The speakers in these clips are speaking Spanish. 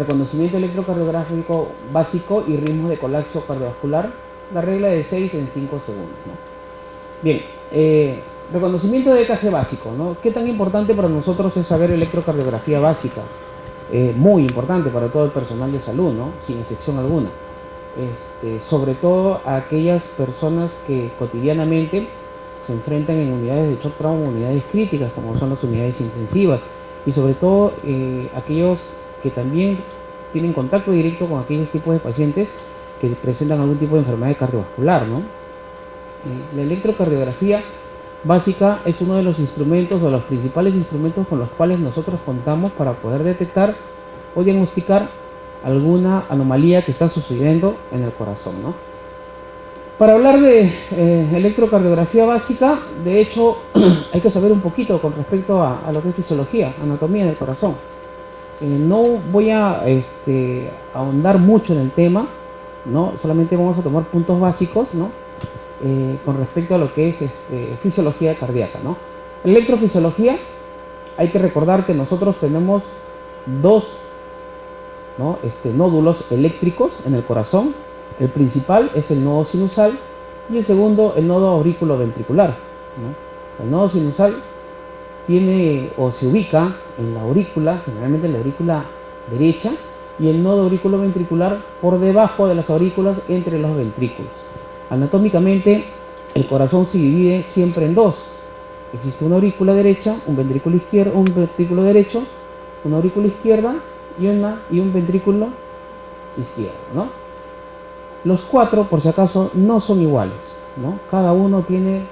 reconocimiento electrocardiográfico básico y ritmo de colapso cardiovascular, la regla de 6 en 5 segundos, ¿no? Bien, reconocimiento de EKG básico, ¿no? ¿Qué tan importante para nosotros es saber electrocardiografía básica? Muy importante para todo el personal de salud, ¿no? Sin excepción alguna. Sobre todo a aquellas personas que cotidianamente se enfrentan en unidades de shock trauma, unidades críticas, como son las unidades intensivas, y sobre todo aquellos que también tienen contacto directo con aquellos tipos de pacientes que presentan algún tipo de enfermedad cardiovascular, ¿no? La electrocardiografía básica es uno de los instrumentos o los principales instrumentos con los cuales nosotros contamos para poder detectar o diagnosticar alguna anomalía que está sucediendo en el corazón, ¿no? Para hablar de electrocardiografía básica, de hecho, hay que saber un poquito con respecto a lo que es fisiología, anatomía del corazón. No voy a ahondar mucho en el tema, ¿no? Solamente vamos a tomar puntos básicos, ¿no? Con respecto a lo que es fisiología cardíaca, ¿no? Electrofisiología, hay que recordar que nosotros tenemos dos, ¿no? Nódulos eléctricos en el corazón. El principal es el nodo sinusal y el segundo el nodo auriculoventricular, ¿no? El nodo sinusal tiene o se ubica en la aurícula, generalmente en la aurícula derecha, y el nodo auriculoventricular por debajo de las aurículas entre los ventrículos. Anatómicamente, el corazón se divide siempre en dos. Existe una aurícula derecha, un ventrículo izquierdo, un ventrículo derecho, una aurícula izquierda y un ventrículo izquierdo, ¿no? Los cuatro, por si acaso, no son iguales, ¿no? Cada uno tiene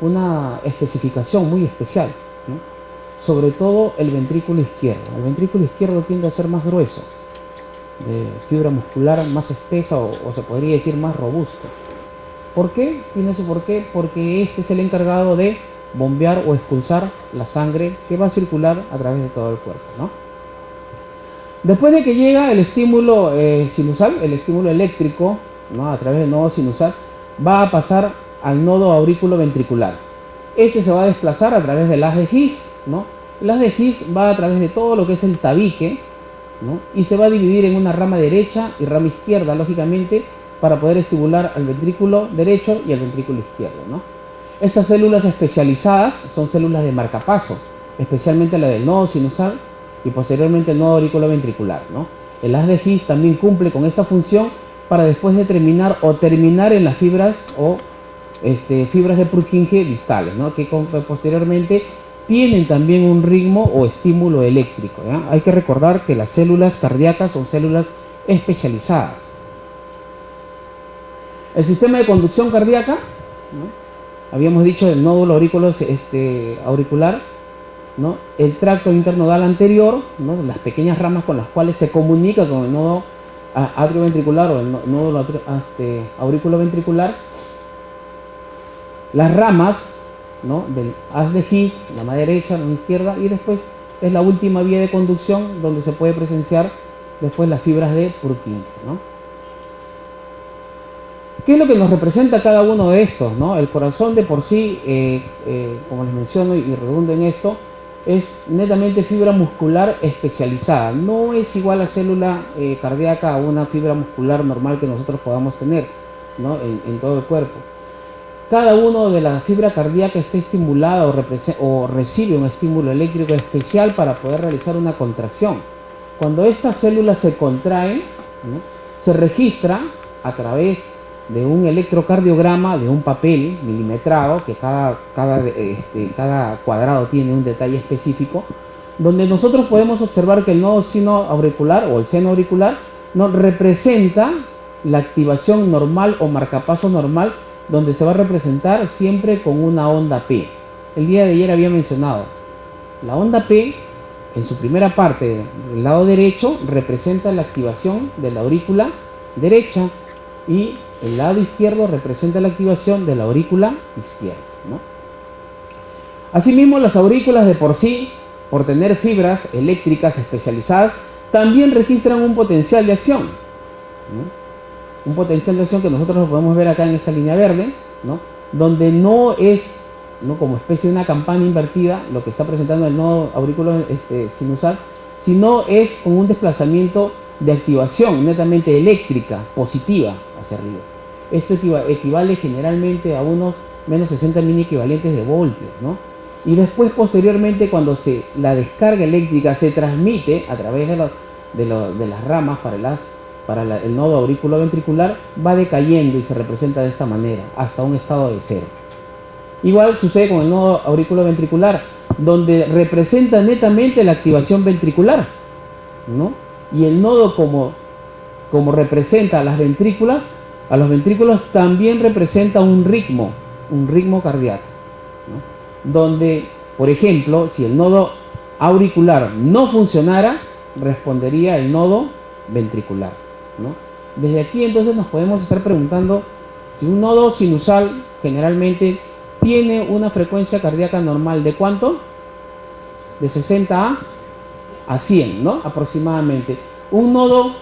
una especificación muy especial, ¿no? Sobre todo el ventrículo izquierdo. El ventrículo izquierdo tiende a ser más grueso, de fibra muscular más espesa o se podría decir más robusto. ¿Por qué? Tiene su porqué, porque este es el encargado de bombear o expulsar la sangre que va a circular a través de todo el cuerpo, ¿no? Después de que llega el estímulo sinusal, el estímulo eléctrico, ¿no? A través del nodo sinusal, va a pasar al nodo auriculoventricular. Este se va a desplazar a través del haz de His, ¿no? El haz de His va a través de todo lo que es el tabique, ¿no? Y se va a dividir en una rama derecha y rama izquierda, lógicamente, para poder estimular al ventrículo derecho y al ventrículo izquierdo, ¿no? Estas células especializadas son células de marcapaso, especialmente la del nodo sinusal y posteriormente el nodo auriculoventricular, ¿no? El haz de His también cumple con esta función para después determinar o terminar en las fibras o fibras de Purkinje distales, ¿no? Que posteriormente tienen también un ritmo o estímulo eléctrico, ¿ya? Hay que recordar que las células cardíacas son células especializadas. El sistema de conducción cardíaca, ¿no? Habíamos dicho el nódulo auricular, ¿no? El tracto internodal anterior, ¿no? Las pequeñas ramas con las cuales se comunica con el nodo atrioventricular o el nódulo auriculoventricular, las ramas, ¿no? Del haz de His, la mano derecha, la izquierda, y después es la última vía de conducción donde se puede presenciar después las fibras de Purkinje, ¿no? ¿Qué es lo que nos representa cada uno de estos, ¿no? El corazón de por sí, como les menciono y redundo en esto, es netamente fibra muscular especializada. No es igual a célula cardíaca a una fibra muscular normal que nosotros podamos tener, ¿no? En todo el cuerpo. Cada uno de la fibra cardíaca está estimulada o recibe un estímulo eléctrico especial para poder realizar una contracción. Cuando estas células se contraen, ¿no? Se registra a través de un electrocardiograma de un papel milimetrado, que cada cuadrado tiene un detalle específico, donde nosotros podemos observar que el nodo sino auricular o el seno auricular nos representa la activación normal o marcapaso normal, donde se va a representar siempre con una onda P. El día de ayer había mencionado, la onda P, en su primera parte, del lado derecho, representa la activación de la aurícula derecha y el lado izquierdo representa la activación de la aurícula izquierda, ¿no? Asimismo, las aurículas de por sí, por tener fibras eléctricas especializadas, también registran un potencial de acción, ¿no? Un potencial de acción que nosotros lo podemos ver acá en esta línea verde, ¿no? Donde no es, ¿no?, como especie de una campana invertida lo que está presentando el nodo aurículo sinusal, sino es con un desplazamiento de activación netamente eléctrica, positiva, hacia arriba. Esto equivale generalmente a unos menos 60 mini equivalentes de voltios, ¿no? Y después, posteriormente, cuando la descarga eléctrica se transmite a través de las ramas para el nodo auriculoventricular, va decayendo y se representa de esta manera, hasta un estado de cero. Igual sucede con el nodo auriculoventricular, donde representa netamente la activación ventricular, ¿no? Y el nodo como representa a las ventrículas, a los ventrículos también representa un ritmo cardíaco, ¿no? Donde, por ejemplo, si el nodo auricular no funcionara, respondería el nodo ventricular, ¿no? Desde aquí entonces nos podemos estar preguntando si un nodo sinusal generalmente tiene una frecuencia cardíaca normal de ¿cuánto? De 60 a 100, ¿no? Aproximadamente. Un nodo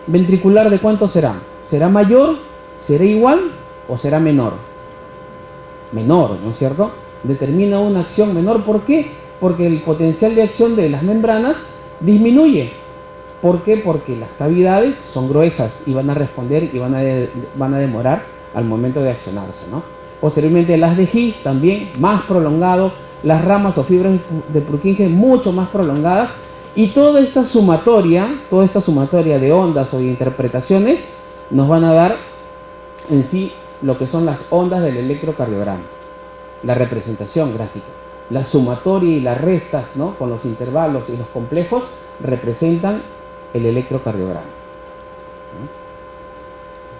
ventricular, ¿de cuánto será? ¿Será mayor? ¿Será igual? ¿O será menor? Menor, ¿no es cierto? Determina una acción menor. ¿Por qué? Porque el potencial de acción de las membranas disminuye. ¿Por qué? Porque las cavidades son gruesas y van a responder y van a demorar al momento de accionarse, ¿no? Posteriormente el haz de Higgs también más prolongado, las ramas o fibras de Purkinje mucho más prolongadas, y toda esta sumatoria de ondas o de interpretaciones nos van a dar en sí lo que son las ondas del electrocardiograma, la representación gráfica. La sumatoria y las restas, ¿no? Con los intervalos y los complejos representan el electrocardiograma.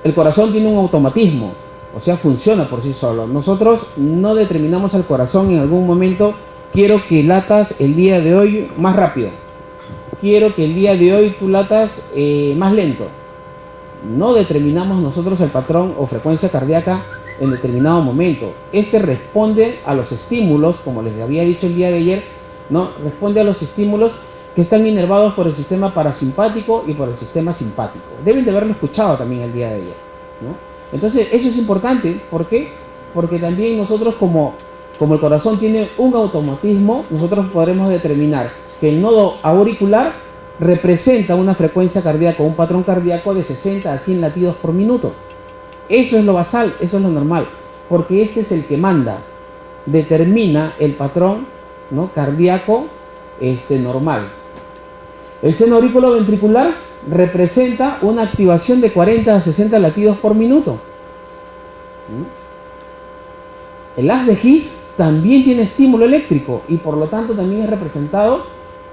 El corazón tiene un automatismo, o sea, funciona por sí solo. Nosotros no determinamos al corazón en algún momento: quiero que latas el día de hoy más rápido, quiero que el día de hoy tú latas más lento. No determinamos nosotros el patrón o frecuencia cardíaca en determinado momento. Este responde a los estímulos, como les había dicho el día de ayer, ¿no? Responde a los estímulos que están inervados por el sistema parasimpático y por el sistema simpático. Deben de haberlo escuchado también el día de ayer, ¿no? Entonces, eso es importante. ¿Por qué? Porque también nosotros, como el corazón tiene un automatismo, nosotros podremos determinar que el nodo auricular representa una frecuencia cardíaca, un patrón cardíaco de 60 a 100 latidos por minuto. Eso es lo basal, eso es lo normal, porque este es el que manda, determina el patrón, ¿no? Cardíaco normal. El seno auriculoventricular representa una activación de 40 a 60 latidos por minuto. El haz de Higgs también tiene estímulo eléctrico y por lo tanto también es representado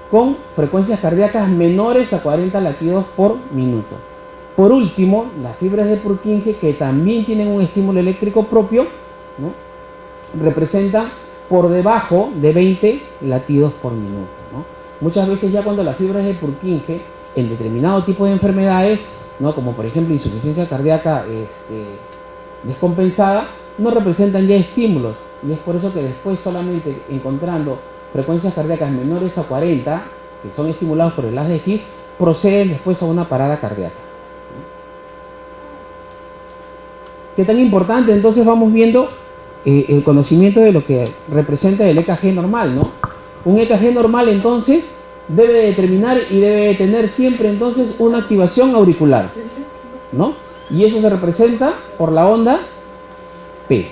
con frecuencias cardíacas menores a 40 latidos por minuto. Por último, las fibras de Purkinje, que también tienen un estímulo eléctrico propio, ¿no? Representan por debajo de 20 latidos por minuto, ¿no? Muchas veces ya cuando las fibras de Purkinje en determinado tipo de enfermedades, ¿no? Como por ejemplo insuficiencia cardíaca descompensada, no representan ya estímulos, y es por eso que después, solamente encontrando frecuencias cardíacas menores a 40, que son estimulados por el haz de Higgs, proceden después a una parada cardíaca. ¿Qué tan importante? Entonces vamos viendo el conocimiento de lo que representa el EKG normal, ¿no? Un EKG normal entonces debe determinar y debe tener siempre entonces una activación auricular, ¿no? Y eso se representa por la onda P.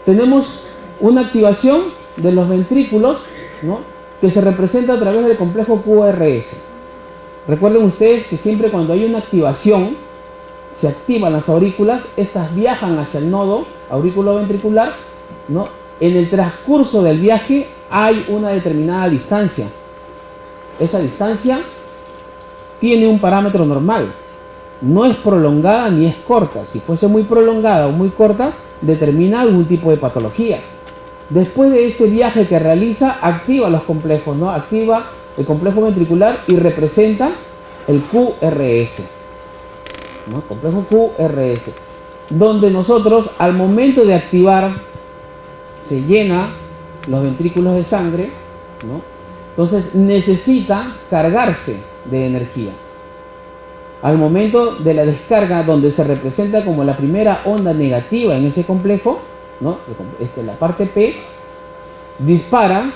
Tenemos una activación de los ventrículos, ¿no? Que se representa a través del complejo QRS. Recuerden ustedes que siempre cuando hay una activación, se activan las aurículas, estas viajan hacia el nodo auriculoventricular, ¿no? En el transcurso del viaje hay una determinada distancia. Esa distancia tiene un parámetro normal. No es prolongada ni es corta. Si fuese muy prolongada o muy corta, determina algún tipo de patología. Después de este viaje que realiza, activa los complejos, ¿no? Activa el complejo ventricular y representa el QRS, ¿no? Complejo QRS, donde nosotros al momento de activar se llena los ventrículos de sangre, ¿no? Entonces necesita cargarse de energía. Al momento de la descarga, donde se representa como la primera onda negativa en ese complejo, ¿no? La parte P dispara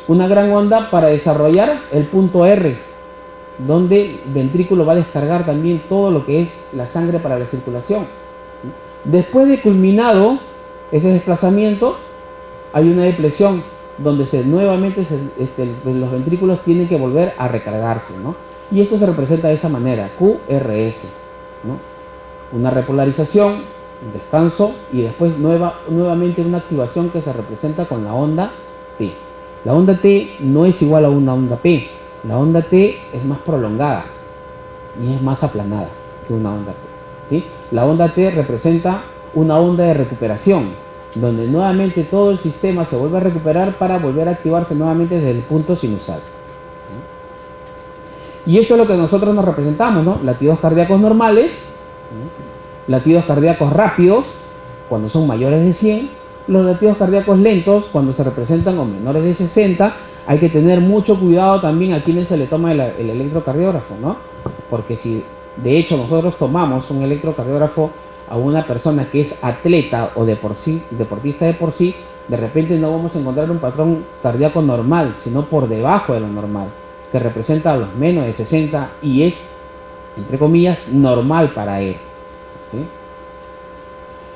una gran onda para desarrollar el punto R, donde el ventrículo va a descargar también todo lo que es la sangre para la circulación. Después de culminado ese desplazamiento, hay una depresión donde nuevamente los ventrículos tienen que volver a recargarse, ¿no? Y esto se representa de esa manera, QRS, ¿no? Una repolarización, un descanso y después nuevamente una activación que se representa con la onda T. La onda T no es igual a una onda P. La onda T es más prolongada y es más aplanada que una onda P, ¿sí? La onda T representa una onda de recuperación, donde nuevamente todo el sistema se vuelve a recuperar para volver a activarse nuevamente desde el punto sinusal. Y esto es lo que nosotros nos representamos, ¿no? Latidos cardíacos normales, ¿no? Latidos cardíacos rápidos, cuando son mayores de 100, los latidos cardíacos lentos, cuando se representan con menores de 60, hay que tener mucho cuidado también a quienes se le toma el electrocardiógrafo, ¿no? Porque si de hecho nosotros tomamos un electrocardiógrafo a una persona que es atleta o deportista de por sí, de repente no vamos a encontrar un patrón cardíaco normal, sino por debajo de lo normal, que representa a los menos de 60 y es, entre comillas, normal para él, ¿sí?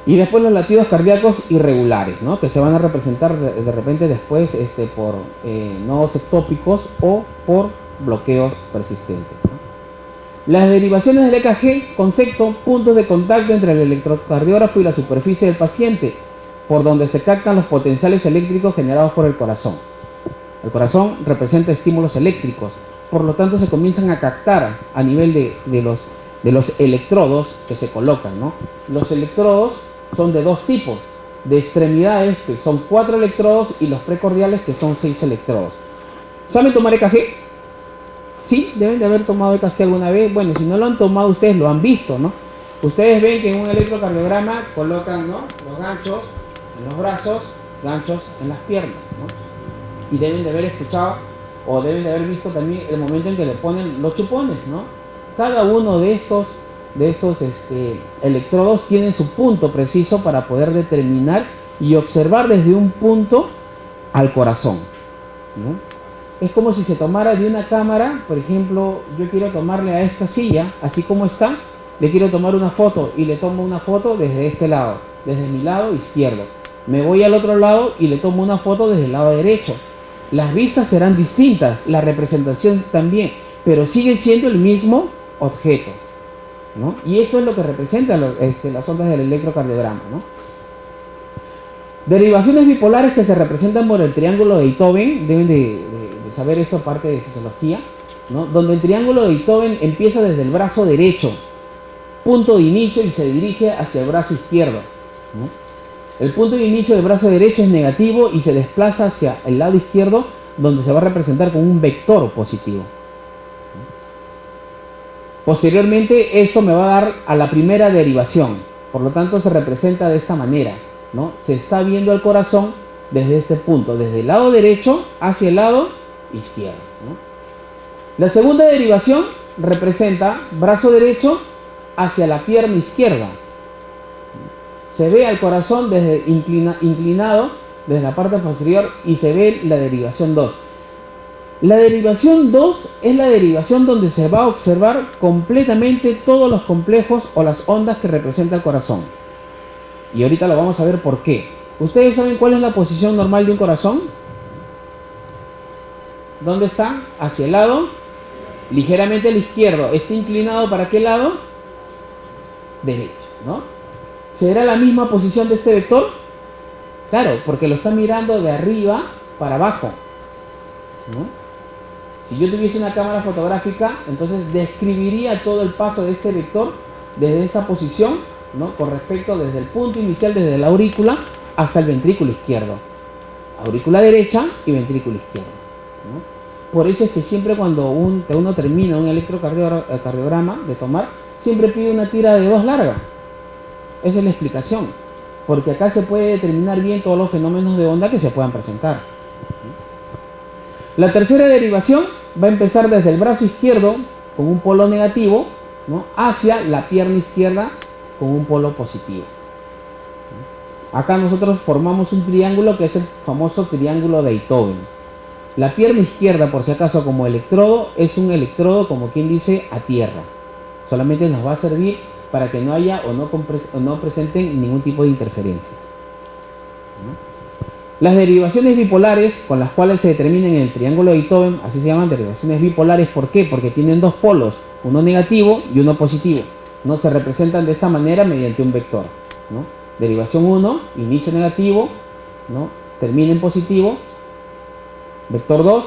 Y después los latidos cardíacos irregulares, ¿no? Que se van a representar de repente después por nodos ectópicos o por bloqueos persistentes, ¿no? Las derivaciones del EKG, concepto, puntos de contacto entre el electrocardiógrafo y la superficie del paciente, por donde se captan los potenciales eléctricos generados por el corazón. El corazón representa estímulos eléctricos, por lo tanto se comienzan a captar a nivel de los electrodos que se colocan, ¿no? Los electrodos son de dos tipos, de extremidades que son 4 electrodos y los precordiales que son 6 electrodos. ¿Saben tomar EKG? Sí, deben de haber tomado EKG alguna vez. Bueno, si no lo han tomado, ustedes lo han visto, ¿no? Ustedes ven que en un electrocardiograma colocan, ¿no?, los ganchos en los brazos, ganchos en las piernas, ¿no? Y deben de haber escuchado o deben de haber visto también el momento en que le ponen los chupones, ¿no? Cada uno de estos electrodos tiene su punto preciso para poder determinar y observar desde un punto al corazón, ¿no? Es como si se tomara de una cámara, por ejemplo, yo quiero tomarle a esta silla, así como está, le quiero tomar una foto y le tomo una foto desde este lado, desde mi lado izquierdo. Me voy al otro lado y le tomo una foto desde el lado derecho. Las vistas serán distintas, la representación también, pero sigue siendo el mismo objeto, ¿no? Y eso es lo que representa las ondas del electrocardiograma, ¿no? Derivaciones bipolares que se representan por el triángulo de Beethoven, deben de saber esto, parte de fisiología, ¿no? Donde el triángulo de Beethoven empieza desde el brazo derecho, punto de inicio, y se dirige hacia el brazo izquierdo, ¿no? El punto de inicio del brazo derecho es negativo y se desplaza hacia el lado izquierdo, donde se va a representar con un vector positivo. Posteriormente, esto me va a dar a la primera derivación, por lo tanto se representa de esta manera, ¿no? Se está viendo el corazón desde este punto, desde el lado derecho hacia el lado izquierdo, ¿no? La segunda derivación representa brazo derecho hacia la pierna izquierda. Se ve al corazón desde inclinado desde la parte posterior y se ve la derivación 2. La derivación 2 es la derivación donde se va a observar completamente todos los complejos o las ondas que representa el corazón. Y ahorita lo vamos a ver por qué. ¿Ustedes saben cuál es la posición normal de un corazón? ¿Dónde está? Hacia el lado, ligeramente al izquierdo. ¿Está inclinado para qué lado? Derecho, ¿no? ¿Será la misma posición de este vector? Claro, porque lo está mirando de arriba para abajo, ¿no? Si yo tuviese una cámara fotográfica, entonces describiría todo el paso de este vector desde esta posición, ¿no?, con respecto desde el punto inicial, desde la aurícula hasta el ventrículo izquierdo. Aurícula derecha y ventrículo izquierdo, ¿no? Por eso es que siempre cuando uno termina un electrocardiograma de tomar, siempre pide una tira de 2 larga. Esa es la explicación, porque acá se puede determinar bien todos los fenómenos de onda que se puedan presentar. La tercera derivación va a empezar desde el brazo izquierdo con un polo negativo, ¿no?, hacia la pierna izquierda con un polo positivo. Acá nosotros formamos un triángulo que es el famoso triángulo de Beethoven. La pierna izquierda, por si acaso, como electrodo, es un electrodo, como quien dice, a tierra. Solamente nos va a servir para que no haya o no presenten ningún tipo de interferencias. Las derivaciones bipolares, con las cuales se determinan en el triángulo de Beethoven, así se llaman derivaciones bipolares. ¿Por qué? Porque tienen dos polos, uno negativo y uno positivo. ¿No? Se representan de esta manera mediante un vector, ¿no? Derivación 1, inicio negativo, ¿no? Termina en positivo. Vector 2,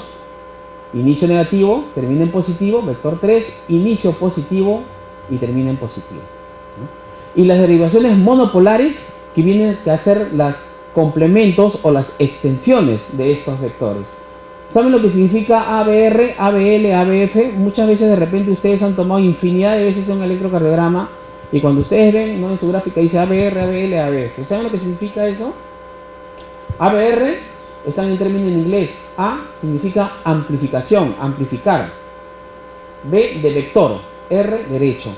inicio negativo, termina en positivo. Vector 3, inicio positivo y termina en positivo, ¿no? Y las derivaciones monopolares, que vienen a ser los complementos o las extensiones de estos vectores. ¿Saben lo que significa ABR, ABL, ABF? Muchas veces de repente ustedes han tomado infinidad de veces un electrocardiograma y cuando ustedes ven, ¿no?, en su gráfica dice ABR, ABL, ABF. ¿Saben lo que significa eso? ABR está en el término en inglés. A significa amplificación, amplificar. B de vector, R derecho.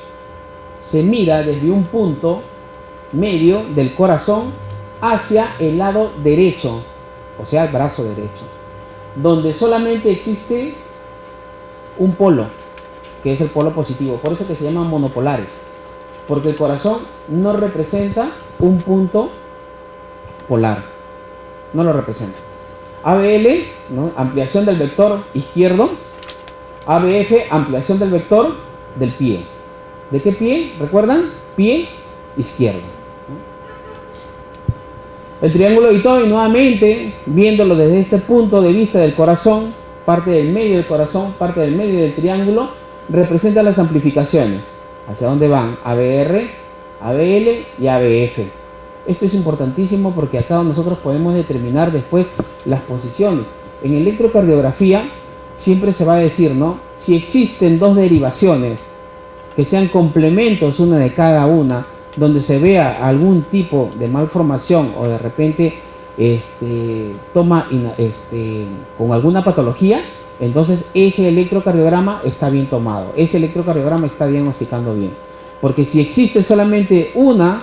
Se mira desde un punto medio del corazón hacia el lado derecho, o sea, el brazo derecho, donde solamente existe un polo, que es el polo positivo. Por eso que se llaman monopolares, porque el corazón no representa un punto polar, no lo representa. ABL, ¿no?, ampliación del vector izquierdo. ABF, ampliación del vector del pie. ¿De qué pie? ¿Recuerdan? Pie izquierdo. El triángulo de Beethoven, nuevamente, viéndolo desde este punto de vista del corazón, parte del medio del corazón, parte del medio del triángulo, representa las amplificaciones. ¿Hacia dónde van? ABR, ABL y ABF. Esto es importantísimo porque acá nosotros podemos determinar después las posiciones. En electrocardiografía siempre se va a decir, ¿no?, si existen dos derivaciones que sean complementos una de cada una, donde se vea algún tipo de malformación o de repente con alguna patología, entonces ese electrocardiograma está bien tomado, ese electrocardiograma está diagnosticando bien. Porque si existe solamente una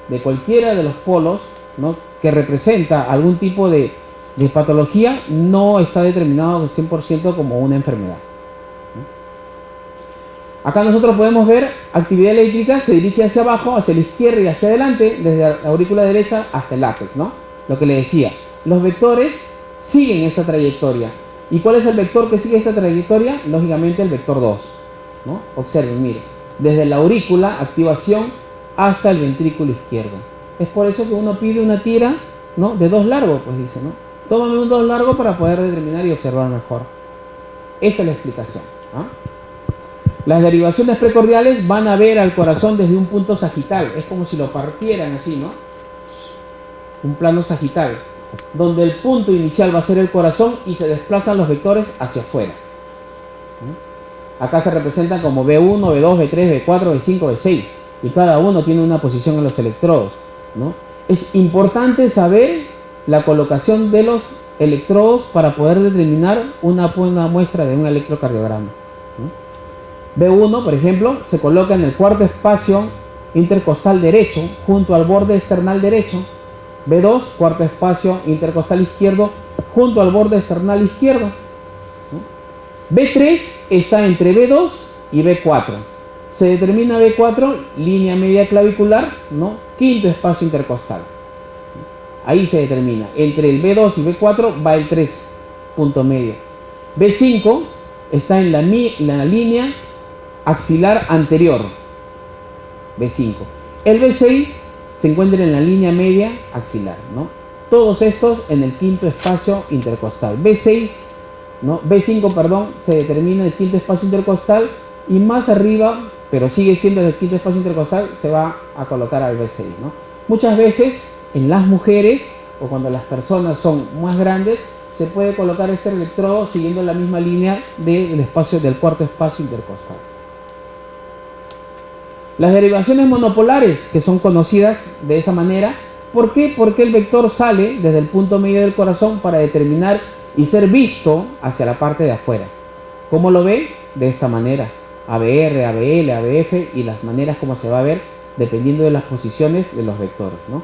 de cualquiera de los polos, ¿no?, que representa algún tipo de patología, no está determinado 100% como una enfermedad. Acá nosotros podemos ver actividad eléctrica, se dirige hacia abajo, hacia la izquierda y hacia adelante, desde la aurícula derecha hasta el ápex, ¿no? Lo que le decía, los vectores siguen esta trayectoria. ¿Y cuál es el vector que sigue esta trayectoria? Lógicamente el vector 2, ¿no? Observen, miren, desde la aurícula, activación, hasta el ventrículo izquierdo. Es por eso que uno pide una tira, ¿no?, de 2 largos, pues dice, ¿no? Tómame un 2 largo para poder determinar y observar mejor. Esta es la explicación, ¿ah? Las derivaciones precordiales van a ver al corazón desde un punto sagital. Es como si lo partieran así, ¿no? Un plano sagital, donde el punto inicial va a ser el corazón y se desplazan los vectores hacia afuera. Acá se representan como B1, B2, B3, B4, B5, B6. Y cada uno tiene una posición en los electrodos, ¿no? Es importante saber la colocación de los electrodos para poder determinar una buena muestra de un electrocardiograma. B1, por ejemplo, se coloca en el cuarto espacio intercostal derecho, junto al borde external derecho. B2, cuarto espacio intercostal izquierdo, junto al borde external izquierdo. B3 está entre B2 y B4. Se determina B4, línea media clavicular, ¿no?, quinto espacio intercostal. Ahí se determina. Entre el B2 y B4 va el 3, punto medio. B5 está en la línea axilar anterior, B5. El B6 se encuentra en la línea media axilar, ¿no? Todos estos en el quinto espacio intercostal. B6, ¿no?, B5, perdón, se determina el quinto espacio intercostal y más arriba, pero sigue siendo el quinto espacio intercostal, se va a colocar al B6, ¿no? Muchas veces en las mujeres o cuando las personas son más grandes, se puede colocar este electrodo siguiendo la misma línea del espacio del cuarto espacio intercostal. Las derivaciones monopolares, que son conocidas de esa manera, ¿por qué? Porque el vector sale desde el punto medio del corazón para determinar y ser visto hacia la parte de afuera. ¿Cómo lo ve? De esta manera. ABR, ABL, ABF y las maneras como se va a ver dependiendo de las posiciones de los vectores, ¿no?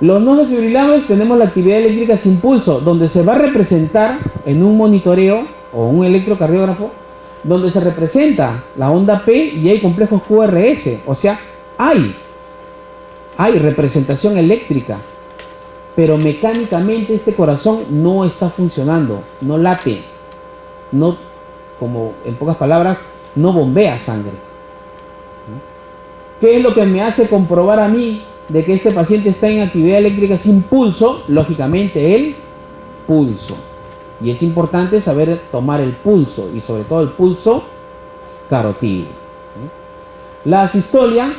Los no desfibrilables tenemos la actividad eléctrica sin pulso, donde se va a representar en un monitoreo o un electrocardiógrafo, donde se representa la onda P y hay complejos QRS, o sea, hay representación eléctrica, pero mecánicamente este corazón no está funcionando, no late, no, como en pocas palabras, no bombea sangre. ¿Qué es lo que me hace comprobar a mí de que este paciente está en actividad eléctrica sin pulso? Lógicamente el pulso. Y es importante saber tomar el pulso, y sobre todo el pulso carotídeo. La asistolia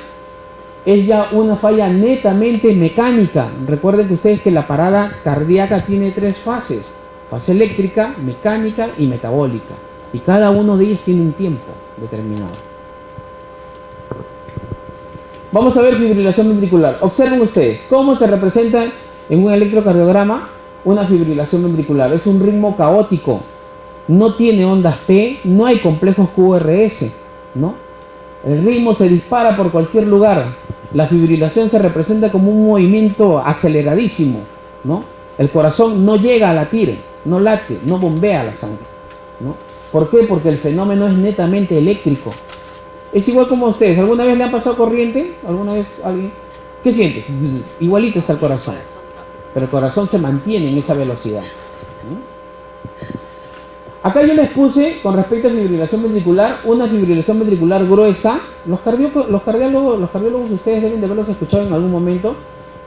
es ya una falla netamente mecánica. Recuerden que ustedes que la parada cardíaca tiene 3 fases: fase eléctrica, mecánica y metabólica. Y cada uno de ellos tiene un tiempo determinado. Vamos a ver fibrilación ventricular. Observen ustedes cómo se representa en un electrocardiograma una fibrilación ventricular. Es un ritmo caótico, no tiene ondas P, no hay complejos QRS, ¿no? El ritmo se dispara por cualquier lugar. La fibrilación se representa como un movimiento aceleradísimo, ¿no? El corazón no llega a latir, no late, no bombea la sangre, ¿no? ¿Por qué? Porque el fenómeno es netamente eléctrico. Es igual como a ustedes. ¿Alguna vez le han pasado corriente? ¿Alguna vez alguien? ¿Qué siente? Igualito está el corazón. Pero el corazón se mantiene en esa velocidad. Acá yo les puse, con respecto a fibrilación ventricular, una fibrilación ventricular gruesa. Los cardiólogos ustedes deben de haberlos escuchado en algún momento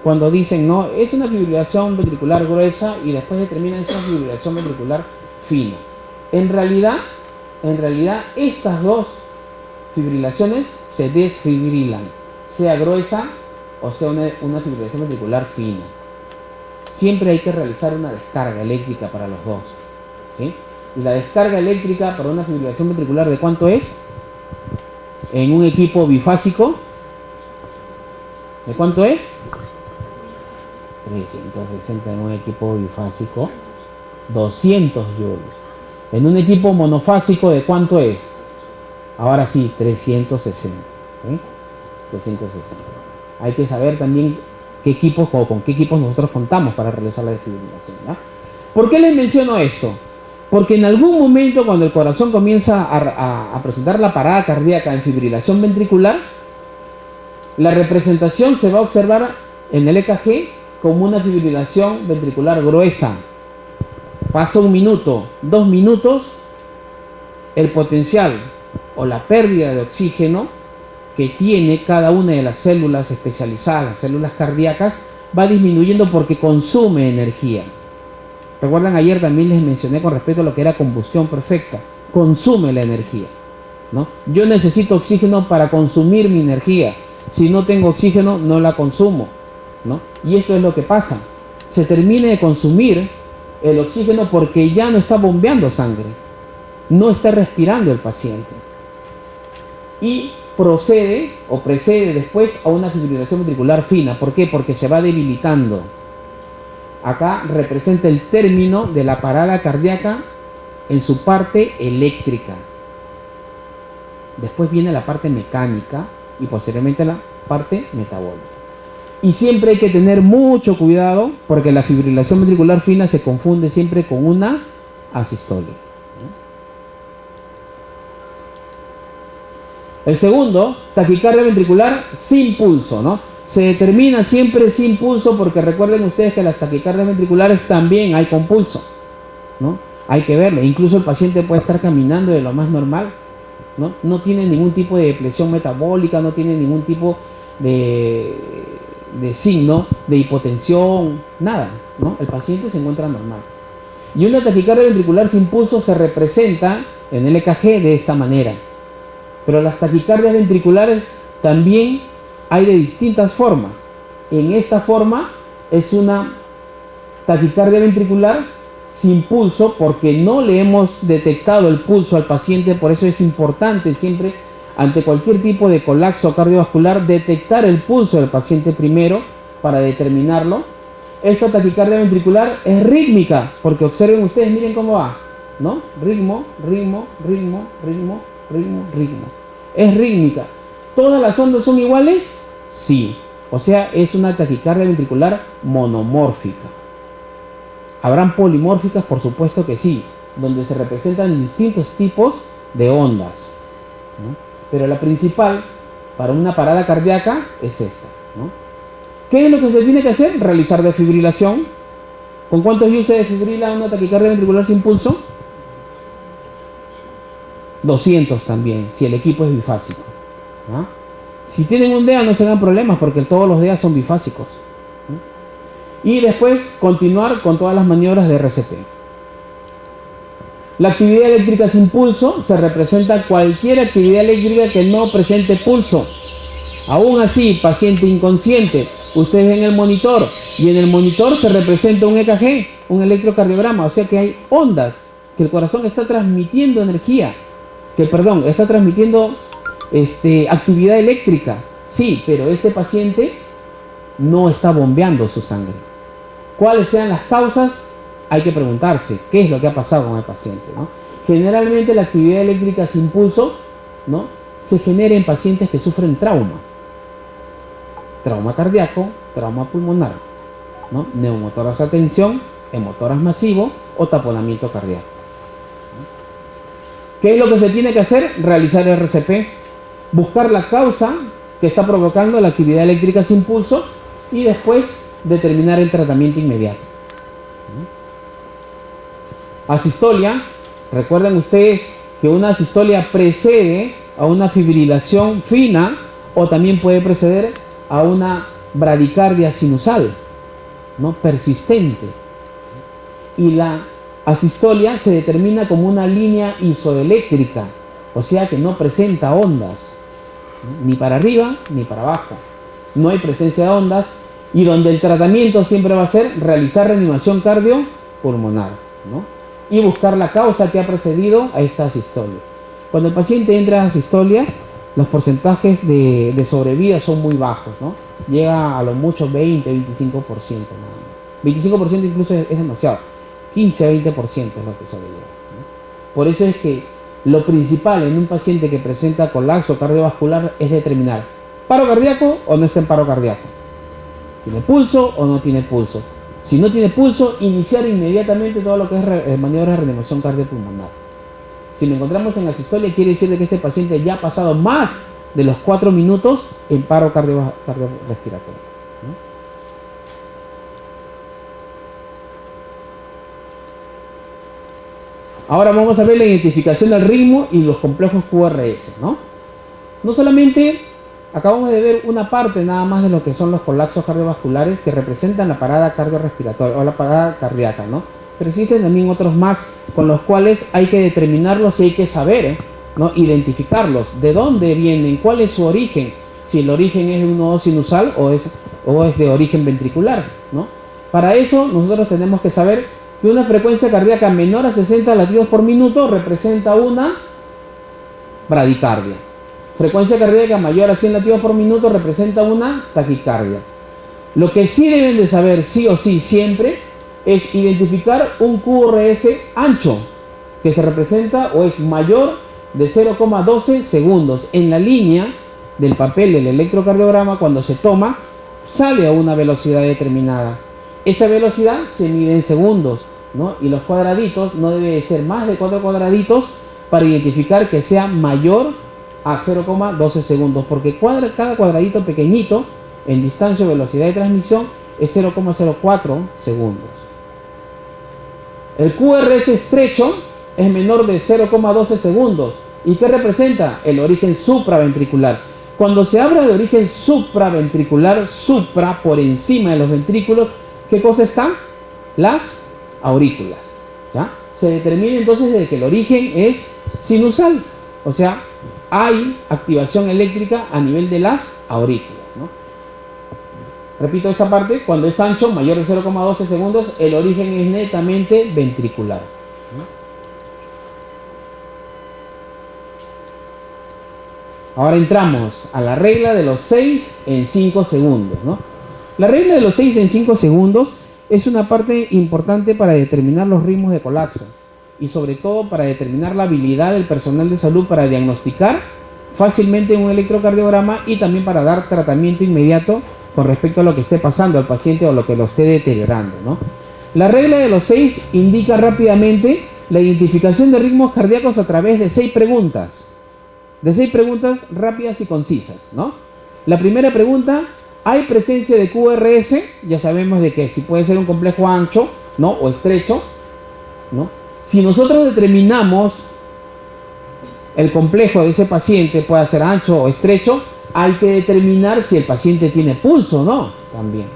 cuando dicen, no, es una fibrilación ventricular gruesa y después determinan es una fibrilación ventricular fina. En realidad, estas dos fibrilaciones se desfibrilan, sea gruesa o sea una fibrilación ventricular fina. Siempre hay que realizar una descarga eléctrica para los dos, ¿sí? Y la descarga eléctrica para una fibrilación ventricular, ¿de cuánto es? En un equipo bifásico, ¿de cuánto es? 360 en un equipo bifásico, 200 joules. En un equipo monofásico, ¿de cuánto es? Ahora sí, 360. ¿Sí? 360. Hay que saber también qué equipos o con qué equipos nosotros contamos para realizar la desfibrilación, ¿no? ¿Por qué les menciono esto? Porque en algún momento, cuando el corazón comienza a presentar la parada cardíaca en fibrilación ventricular, la representación se va a observar en el EKG como una fibrilación ventricular gruesa. Pasa 1 minuto, 2 minutos, el potencial o la pérdida de oxígeno que tiene cada una de las células especializadas, las células cardíacas, va disminuyendo porque consume energía. Recuerdan, ayer también les mencioné con respecto a lo que era combustión perfecta. Consume la energía, ¿no? Yo necesito oxígeno para consumir mi energía. Si no tengo oxígeno, no la consumo, ¿no? Y esto es lo que pasa. Se termina de consumir el oxígeno porque ya no está bombeando sangre. No está respirando el paciente. Y procede o precede después a una fibrilación ventricular fina. ¿Por qué? Porque se va debilitando. Acá representa el término de la parada cardíaca en su parte eléctrica. Después viene la parte mecánica y posteriormente la parte metabólica. Y siempre hay que tener mucho cuidado porque la fibrilación ventricular fina se confunde siempre con una asistolia. El segundo, taquicardia ventricular sin pulso, ¿no? Se determina siempre sin pulso porque recuerden ustedes que las taquicardias ventriculares también hay con pulso, ¿no? Hay que verlo. Incluso el paciente puede estar caminando de lo más normal, ¿no? No tiene ningún tipo de presión metabólica, no tiene ningún tipo de signo de hipotensión, nada, ¿no? El paciente se encuentra normal. Y una taquicardia ventricular sin pulso se representa en el EKG de esta manera. Pero las taquicardias ventriculares también hay de distintas formas. En esta forma es una taquicardia ventricular sin pulso porque no le hemos detectado el pulso al paciente. Por eso es importante siempre, ante cualquier tipo de colapso cardiovascular, detectar el pulso del paciente primero para determinarlo. Esta taquicardia ventricular es rítmica porque observen ustedes, miren cómo va, ¿no? Ritmo, ritmo, ritmo, ritmo, ritmo, ritmo. Es rítmica. ¿Todas las ondas son iguales? Sí. O sea, es una taquicardia ventricular monomórfica. ¿Habrán polimórficas? Por supuesto que sí, donde se representan distintos tipos de ondas, ¿no? Pero la principal para una parada cardíaca es esta, ¿no? ¿Qué es lo que se tiene que hacer? Realizar defibrilación. ¿Con cuántos joules se defibrila una taquicardia ventricular sin pulso? 200 también, si el equipo es bifásico, ¿no? Si tienen un DEA no se dan problemas porque todos los DEA son bifásicos, ¿no? Y después continuar con todas las maniobras de RCP. La actividad eléctrica sin pulso se representa cualquier actividad eléctrica que no presente pulso. Aún así, paciente inconsciente, ustedes ven el monitor y en el monitor se representa un EKG, un electrocardiograma, o sea que hay ondas, que el corazón está transmitiendo energía, está transmitiendo actividad eléctrica. Sí, pero este paciente no está bombeando su sangre. ¿Cuáles sean las causas? Hay que preguntarse qué es lo que ha pasado con el paciente, ¿no? Generalmente la actividad eléctrica sin pulso, ¿no?, se genera en pacientes que sufren trauma cardíaco, trauma pulmonar, ¿no?, neumotórax a tensión, hemotórax masivo o taponamiento cardíaco, ¿no? ¿Qué es lo que se tiene que hacer? Realizar RCP, buscar la causa que está provocando la actividad eléctrica sin pulso y después determinar el tratamiento inmediato. Asistolia, recuerden ustedes que una asistolia precede a una fibrilación fina o también puede preceder a una bradicardia sinusal, ¿no?, persistente. Y la asistolia se determina como una línea isoeléctrica, o sea que no presenta ondas, ¿no?, ni para arriba ni para abajo. No hay presencia de ondas y donde el tratamiento siempre va a ser realizar reanimación cardiopulmonar, ¿no?, y buscar la causa que ha precedido a esta asistolia. Cuando el paciente entra a asistolia, los porcentajes de sobrevida son muy bajos, ¿no? Llega a lo mucho 20-25%, nada más. 25% incluso es demasiado. 15 a 20% es lo que sobrevive, ¿no? Por eso es que lo principal en un paciente que presenta colapso cardiovascular es determinar paro cardíaco o no está en paro cardíaco. ¿Tiene pulso o no tiene pulso? Si no tiene pulso, iniciar inmediatamente todo lo que es maniobras de reanimación cardiopulmonar. Si lo encontramos en asistolia, quiere decir que este paciente ya ha pasado más de los 4 minutos en paro cardiorrespiratorio, ¿no? Ahora vamos a ver la identificación del ritmo y los complejos QRS, ¿no? No solamente acabamos de ver una parte nada más de lo que son los colapsos cardiovasculares que representan la parada cardiorrespiratoria o la parada cardíaca, ¿no? Pero existen también otros más con los cuales hay que determinarlos y hay que saber, ¿no?, identificarlos, de dónde vienen, cuál es su origen, si el origen es de un nodo sinusal o es de origen ventricular, ¿no? Para eso nosotros tenemos que saber que una frecuencia cardíaca menor a 60 latidos por minuto representa una bradicardia. Frecuencia cardíaca mayor a 100 latidos por minuto representa una taquicardia. Lo que sí deben de saber sí o sí siempre es identificar un QRS ancho que se representa o es mayor de 0,12 segundos. En la línea del papel del electrocardiograma, cuando se toma, sale a una velocidad determinada. Esa velocidad se mide en segundos, ¿no? Y los cuadraditos no debe ser más de 4 cuadraditos para identificar que sea mayor a 0,12 segundos, porque cada cuadradito pequeñito en distancia o velocidad de transmisión es 0,04 segundos. El QRS estrecho es menor de 0,12 segundos. ¿Y qué representa? El origen supraventricular. Cuando se habla de origen supraventricular, supra, por encima de los ventrículos, ¿qué cosa está? Las aurículas, ¿ya? Se determina entonces de que el origen es sinusal, o sea, hay activación eléctrica a nivel de las aurículas, ¿no? Repito esta parte, cuando es ancho, mayor de 0,12 segundos, el origen es netamente ventricular, ¿no? Ahora entramos a la regla de los 6 en 5 segundos, ¿no? La regla de los 6 en 5 segundos es una parte importante para determinar los ritmos de colapso y sobre todo para determinar la habilidad del personal de salud para diagnosticar fácilmente un electrocardiograma y también para dar tratamiento inmediato con respecto a lo que esté pasando al paciente o lo que lo esté deteriorando, ¿no? La regla de los 6 indica rápidamente la identificación de ritmos cardíacos a través de 6 preguntas. De 6 preguntas rápidas y concisas, ¿no? La primera pregunta, ¿hay presencia de QRS? Ya sabemos de que si puede ser un complejo ancho, ¿no? O estrecho, ¿no? Si nosotros determinamos el complejo de ese paciente, puede ser ancho o estrecho, hay que determinar si el paciente tiene pulso o no, también.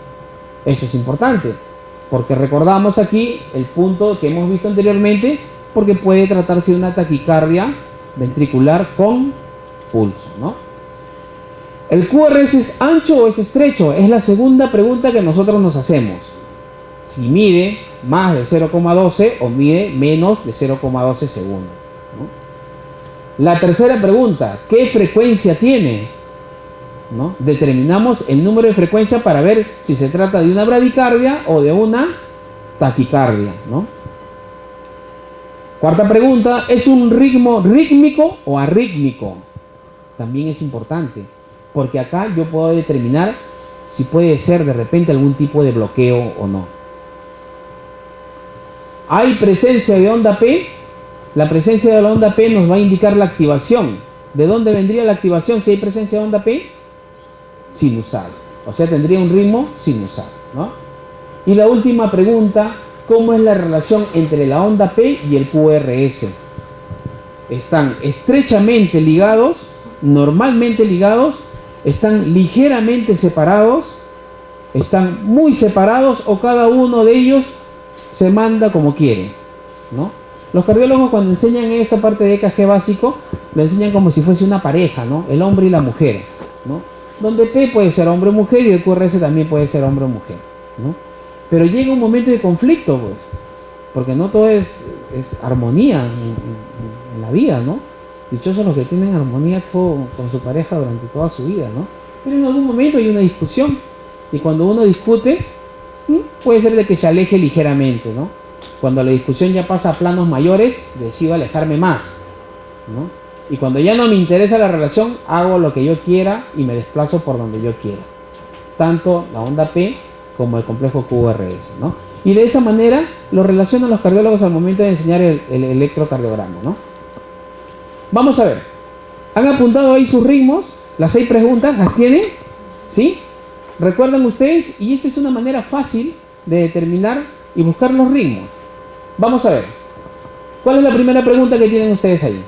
Eso es importante, porque recordamos aquí el punto que hemos visto anteriormente, porque puede tratarse de una taquicardia ventricular con pulso, ¿no? ¿El QRS es ancho o es estrecho? Es la segunda pregunta que nosotros nos hacemos. Si mide más de 0,12 o mide menos de 0,12 segundos, ¿no? La tercera pregunta, ¿qué frecuencia tiene? ¿No? Determinamos el número de frecuencia para ver si se trata de una bradicardia o de una taquicardia, ¿no? Cuarta pregunta, ¿es un ritmo rítmico o arrítmico? También es importante, porque acá yo puedo determinar si puede ser de repente algún tipo de bloqueo o no. ¿Hay presencia de onda P? La presencia de la onda P nos va a indicar la activación. ¿De dónde vendría la activación si hay presencia de onda P? Sinusal. O sea, tendría un ritmo sinusal, ¿no? Y la última pregunta, ¿cómo es la relación entre la onda P y el QRS? Están estrechamente ligados, normalmente ligados, están ligeramente separados, están muy separados o cada uno de ellos se manda como quiere, ¿no? Los cardiólogos cuando enseñan esta parte de EKG básico, lo enseñan como si fuese una pareja, ¿no? El hombre y la mujer, ¿no? Donde P puede ser hombre o mujer y el QRS también puede ser hombre o mujer, ¿no? Pero llega un momento de conflicto, pues, porque no todo es armonía en la vida, ¿no? Dichosos los que tienen armonía todo, con su pareja durante toda su vida, ¿no? Pero en algún momento hay una discusión, y cuando uno discute, puede ser de que se aleje ligeramente, ¿no? Cuando la discusión ya pasa a planos mayores, decido alejarme más, ¿no? Y cuando ya no me interesa la relación, hago lo que yo quiera y me desplazo por donde yo quiera. Tanto la onda P como el complejo QRS, ¿no? Y de esa manera lo relacionan los cardiólogos al momento de enseñar el electrocardiograma, ¿no? Vamos a ver. ¿Han apuntado ahí sus ritmos? Las 6 preguntas, ¿las tienen? ¿Sí? ¿Recuerdan ustedes? Y esta es una manera fácil de determinar y buscar los ritmos. Vamos a ver. ¿Cuál es la primera pregunta que tienen ustedes ahí?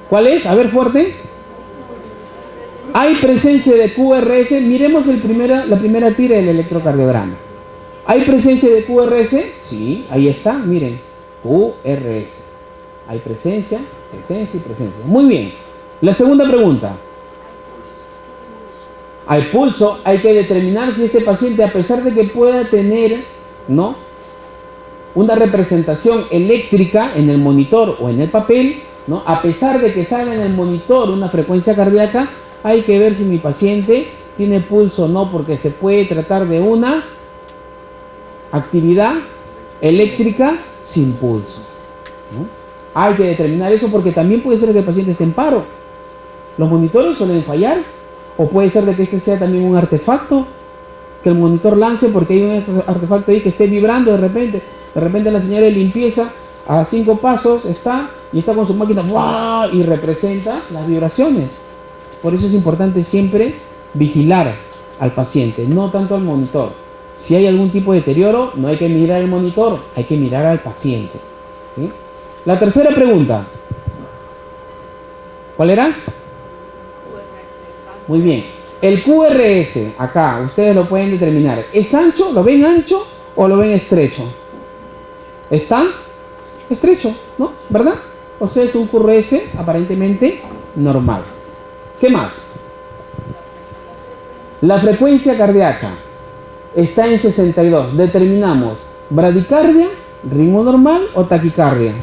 ¿Cuál es? A ver, fuerte. ¿Hay presencia de QRS? Miremos la primera tira del electrocardiograma. ¿Hay presencia de QRS? Sí, ahí está, miren. QRS. Hay presencia y presencia. Muy bien. La segunda pregunta. Hay pulso. Hay que determinar si este paciente, a pesar de que pueda tener, ¿no?, una representación eléctrica en el monitor o en el papel, ¿no?, a pesar de que salga en el monitor una frecuencia cardíaca, hay que ver si mi paciente tiene pulso o no, porque se puede tratar de una actividad eléctrica sin pulso, ¿no? Hay que determinar eso porque también puede ser que el paciente esté en paro. Los monitores suelen fallar, o puede ser de que este sea también un artefacto que el monitor lance porque hay un artefacto ahí que esté vibrando de repente. De repente la señal de limpieza a 5 pasos está con su máquina ¡wow! Y representa las vibraciones. Por eso es importante siempre vigilar al paciente, no tanto al monitor. Si hay algún tipo de deterioro, no hay que mirar al monitor, hay que mirar al paciente, ¿sí? La tercera pregunta. ¿Cuál era? Muy bien. El QRS, acá, ustedes lo pueden determinar. ¿Es ancho? ¿Lo ven ancho o lo ven estrecho? Está estrecho, ¿no? ¿Verdad? O sea, es un QRS aparentemente normal. ¿Qué más? La frecuencia cardíaca está en 62. Determinamos bradicardia, ritmo normal o taquicardia.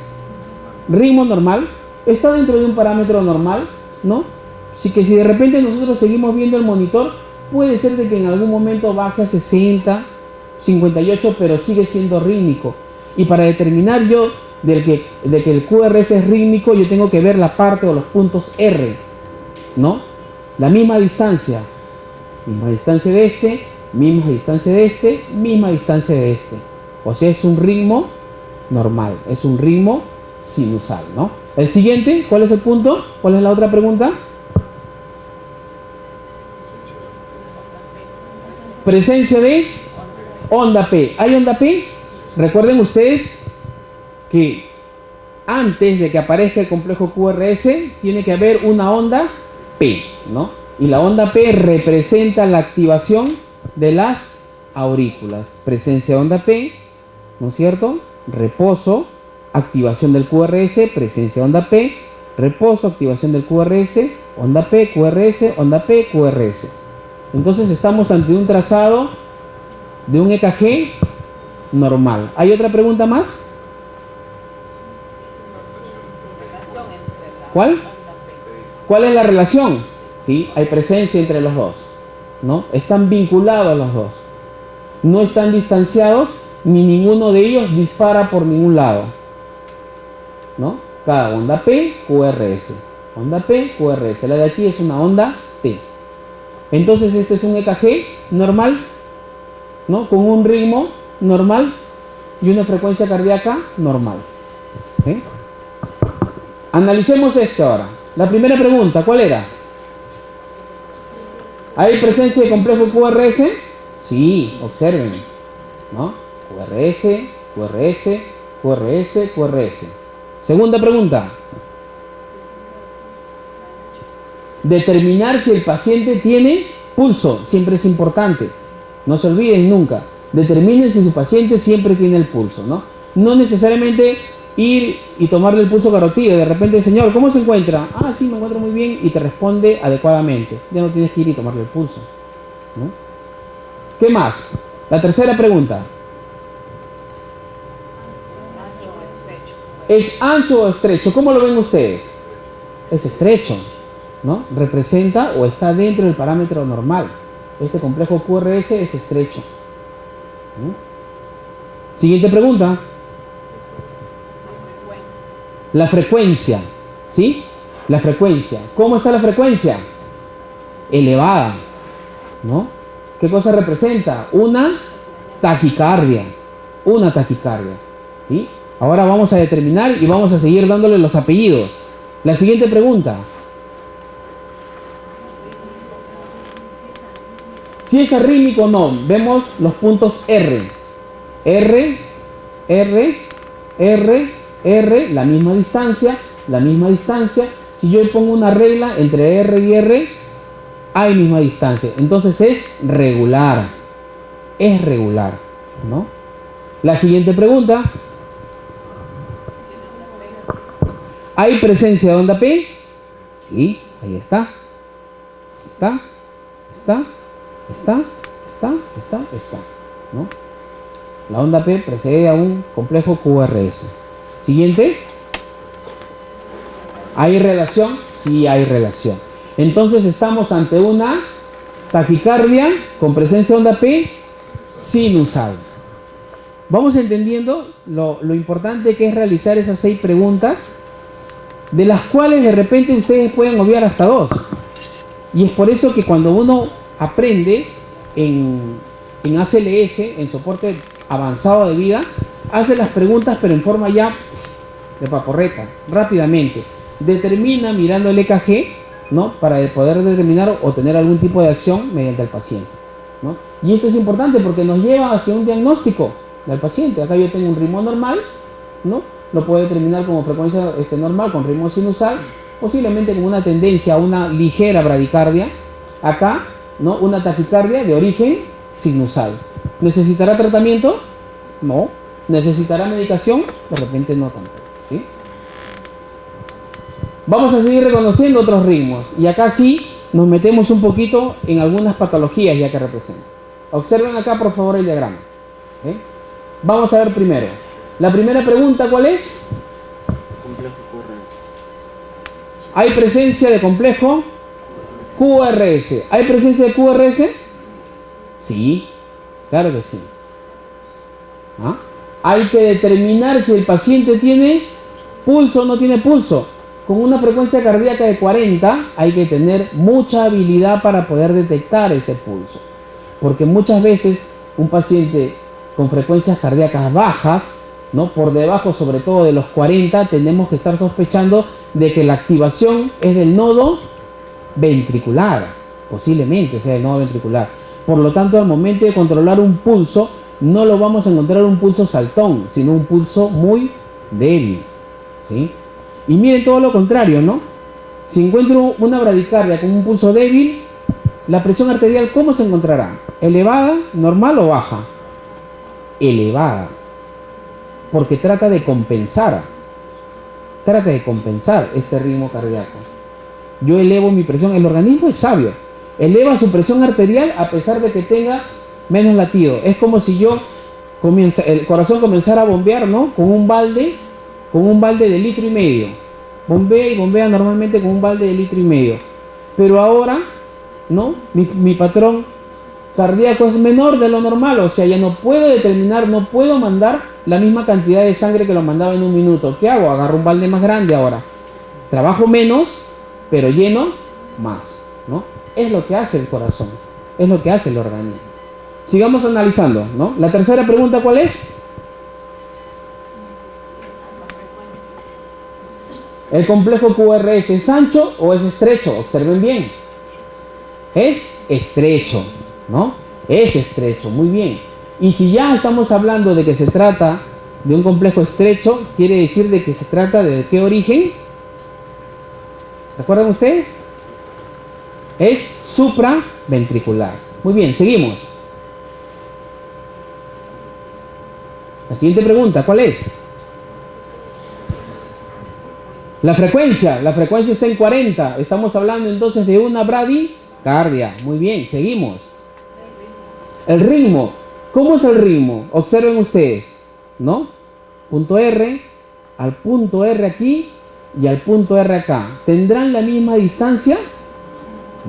Ritmo normal. Está dentro de un parámetro normal, ¿no? Así que si de repente nosotros seguimos viendo el monitor, puede ser de que en algún momento baje a 60, 58, pero sigue siendo rítmico. Y para determinar yo de que el QRS es rítmico, yo tengo que ver la parte o los puntos R, ¿no? La misma distancia de este, misma distancia de este, misma distancia de este. O sea, es un ritmo normal, es un ritmo sinusal, ¿no? El siguiente, ¿cuál es el punto? ¿Cuál es la otra pregunta? Presencia de onda P. ¿Hay onda P? Recuerden ustedes que antes de que aparezca el complejo QRS tiene que haber una onda P, ¿no? Y la onda P representa la activación de las aurículas. Presencia de onda P, ¿no es cierto? Reposo, activación del QRS, presencia de onda P, reposo, activación del QRS, onda P, QRS, onda P, QRS. Entonces estamos ante un trazado de un EKG normal. ¿Hay otra pregunta más? ¿Cuál? ¿Cuál es la relación? ¿Sí? Hay presencia entre los dos, ¿no? Están vinculados los dos. No están distanciados, ni ninguno de ellos dispara por ningún lado, ¿no? Cada onda P, QRS. Onda P, QRS. La de aquí es una onda P. Entonces este es un EKG normal, ¿no? Con un ritmo normal y una frecuencia cardíaca normal. ¿Sí? Analicemos esto ahora. La primera pregunta, ¿cuál era? ¿Hay presencia de complejo QRS? Sí, observen, ¿no? QRS, QRS, QRS, QRS. Segunda pregunta. Determinar si el paciente tiene pulso. Siempre es importante. No se olviden nunca. Determinen si su paciente siempre tiene el pulso, ¿no? No necesariamente ir y tomarle el pulso carotídeo. De repente, señor, ¿cómo se encuentra? Ah, sí, me encuentro muy bien. Y te responde adecuadamente. Ya no tienes que ir y tomarle el pulso, ¿no? ¿Qué más? La tercera pregunta. ¿Es ancho o estrecho? ¿Cómo lo ven ustedes? Es estrecho, ¿no? Representa o está dentro del parámetro normal. Este complejo QRS es estrecho, ¿no? Siguiente pregunta. La frecuencia, ¿sí? La frecuencia. ¿Cómo está la frecuencia? Elevada, ¿no? ¿Qué cosa representa? Una taquicardia. Una taquicardia, ¿sí? Ahora vamos a determinar y vamos a seguir dándole los apellidos. La siguiente pregunta. Si es arrítmico o no, vemos los puntos R. R, R, R, R, la misma distancia, la misma distancia. Si yo pongo una regla entre R y R, hay misma distancia. Entonces es regular. Es regular, ¿no? La siguiente pregunta. ¿Hay presencia de onda P? Sí, ahí está. Está, ¿no? La onda P precede a un complejo QRS. Siguiente. ¿Hay relación? Sí, hay relación. Entonces estamos ante una taquicardia con presencia de onda P sinusal. Vamos entendiendo lo importante que es realizar esas 6 preguntas, de las cuales de repente ustedes pueden obviar hasta 2. Y es por eso que cuando uno aprende en ACLS, en soporte avanzado de vida, hace las preguntas pero en forma ya de paporreta, rápidamente. Determina mirando el EKG, ¿no? Para poder determinar o tener algún tipo de acción mediante el paciente, ¿no? Y esto es importante porque nos lleva hacia un diagnóstico del paciente. Acá yo tengo un ritmo normal, ¿no? Lo puedo determinar como frecuencia normal con ritmo sinusal, posiblemente con una tendencia a una ligera bradicardia. Acá, ¿no? Una taquicardia de origen sinusal. ¿Necesitará tratamiento? No. ¿Necesitará medicación? De repente no tanto, ¿sí? Vamos a seguir reconociendo otros ritmos. Y acá sí nos metemos un poquito en algunas patologías ya que representan. Observen acá por favor el diagrama, ¿sí? Vamos a ver primero. La primera pregunta, ¿cuál es? Complejo QRS. ¿Hay presencia de complejo QRS? ¿Hay presencia de QRS? Sí, claro que sí. ¿Ah? Hay que determinar si el paciente tiene pulso o no tiene pulso. con una frecuencia cardíaca de 40 hay que tener mucha habilidad para poder detectar ese pulso. Porque muchas veces un paciente con frecuencias cardíacas bajas, ¿no? Por debajo sobre todo de los 40, tenemos que estar sospechando de que la activación es del nodo ventricular, posiblemente sea del nodo ventricular. Por lo tanto, al momento de controlar un pulso, no lo vamos a encontrar un pulso saltón, sino un pulso muy débil, ¿sí? Y miren todo lo contrario, ¿no? Si encuentro una bradicardia con un pulso débil, la presión arterial, ¿cómo se encontrará? ¿Elevada, normal o baja? Elevada, porque trata de compensar este ritmo cardíaco. Yo elevo mi presión, el organismo es sabio, eleva su presión arterial a pesar de que tenga menos latido. Es como si el corazón comenzara a bombear, ¿no? Con un balde de 1,5 litros. Bombea y bombea normalmente con un balde de 1,5 litros. Pero ahora, ¿no? Mi patrón cardíaco es menor de lo normal, o sea, ya no puedo mandar la misma cantidad de sangre que lo mandaba en un minuto. ¿Qué hago? Agarro un balde más grande ahora. Trabajo menos, pero lleno más, ¿no? Es lo que hace el corazón, es lo que hace el organismo. Sigamos analizando, ¿no? La tercera pregunta, ¿cuál es? ¿El complejo QRS es ancho o es estrecho? Observen bien. Es estrecho, ¿no? Es estrecho, muy bien. Y si ya estamos hablando de que se trata de un complejo estrecho, quiere decir de que se trata de ¿qué origen? ¿Recuerdan ustedes? Es supraventricular. Muy bien, seguimos. La siguiente pregunta, ¿cuál es? La frecuencia está en 40. Estamos hablando entonces de una bradicardia. Muy bien, seguimos. El ritmo. ¿Cómo es el ritmo? Observen ustedes, ¿no? Punto R, al punto R aquí y al punto R acá. ¿Tendrán la misma distancia?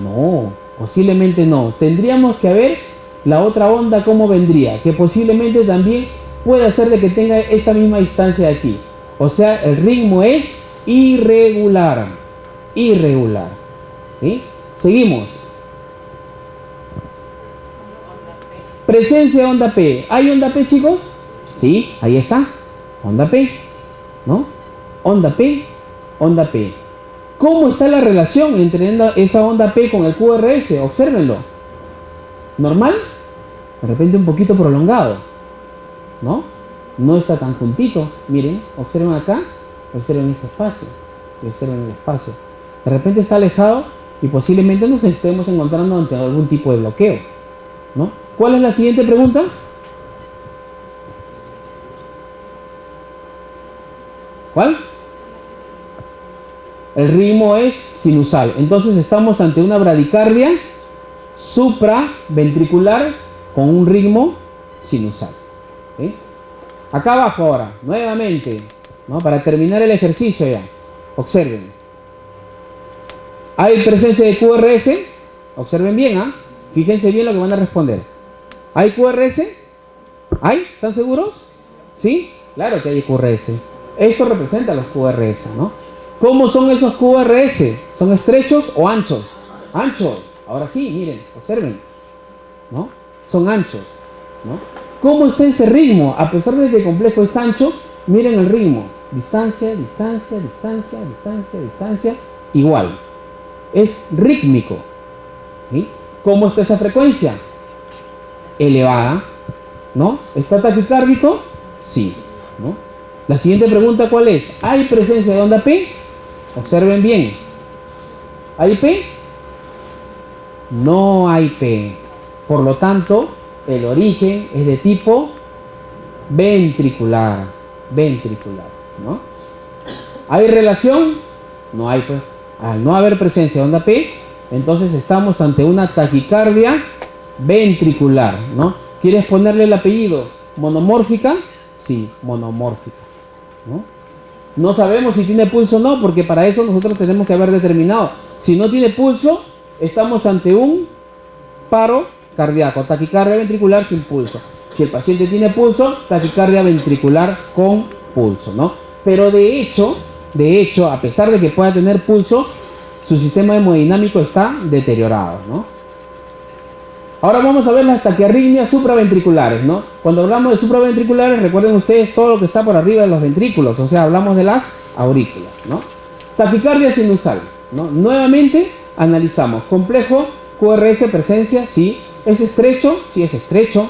No, posiblemente no. Tendríamos que ver la otra onda cómo vendría, que posiblemente también puede ser de que tenga esta misma distancia de aquí. O sea, el ritmo es irregular. ¿Sí? Seguimos. Presencia de onda P. ¿Hay onda P, chicos? Sí, ahí está. Onda P, ¿no? Onda P. ¿Cómo está la relación entre esa onda P con el QRS? Obsérvenlo. ¿Normal? De repente un poquito prolongado, ¿no? No está tan juntito. Miren, observen acá, observen este espacio y observen el espacio. De repente está alejado y posiblemente nos estemos encontrando ante algún tipo de bloqueo, ¿no? ¿Cuál es la siguiente pregunta? ¿Cuál? El ritmo es sinusal. Entonces estamos ante una bradicardia supraventricular con un ritmo sinusal. ¿Sí? Acá abajo ahora, nuevamente, ¿no? Para terminar el ejercicio ya. Observen. ¿Hay presencia de QRS? Observen bien, ¿ah? Fíjense bien lo que van a responder. ¿Hay QRS? ¿Hay? ¿Están seguros? ¿Sí? Claro que hay QRS. Esto representa los QRS, ¿no? ¿Cómo son esos QRS? ¿Son estrechos o anchos? Anchos. Ahora sí, miren, observen, ¿no? Son anchos, ¿no? ¿Cómo está ese ritmo? A pesar de que el complejo es ancho, miren el ritmo. Distancia, distancia, distancia, distancia, distancia. Igual. Es rítmico. ¿Sí? ¿Cómo está esa frecuencia? Elevada, ¿no? ¿Está taquicárdico? Sí, ¿no? La siguiente pregunta, ¿cuál es? ¿Hay presencia de onda P? Observen bien. ¿Hay P? No hay P. Por lo tanto, el origen es de tipo ventricular, ¿no? ¿Hay relación? No hay, pues. Al no haber presencia de onda P, entonces estamos ante una taquicardia ventricular, ¿no? ¿Quieres ponerle el apellido? ¿Monomórfica? Sí, monomórfica, ¿no? No sabemos si tiene pulso o no, porque para eso nosotros tenemos que haber determinado. Si no tiene pulso, estamos ante un paro cardíaco, taquicardia ventricular sin pulso. Si el paciente tiene pulso, taquicardia ventricular con pulso, ¿no? Pero de hecho, De hecho, a pesar de que pueda tener pulso, su sistema hemodinámico está deteriorado, ¿no? Ahora vamos a ver las taquiarritmias supraventriculares, ¿no? Cuando hablamos de supraventriculares, recuerden ustedes todo lo que está por arriba de los ventrículos, o sea, hablamos de las aurículas, ¿no? Taquicardia sinusal, ¿no? Nuevamente analizamos. Complejo QRS presencia, sí. ¿Es estrecho? Sí, es estrecho,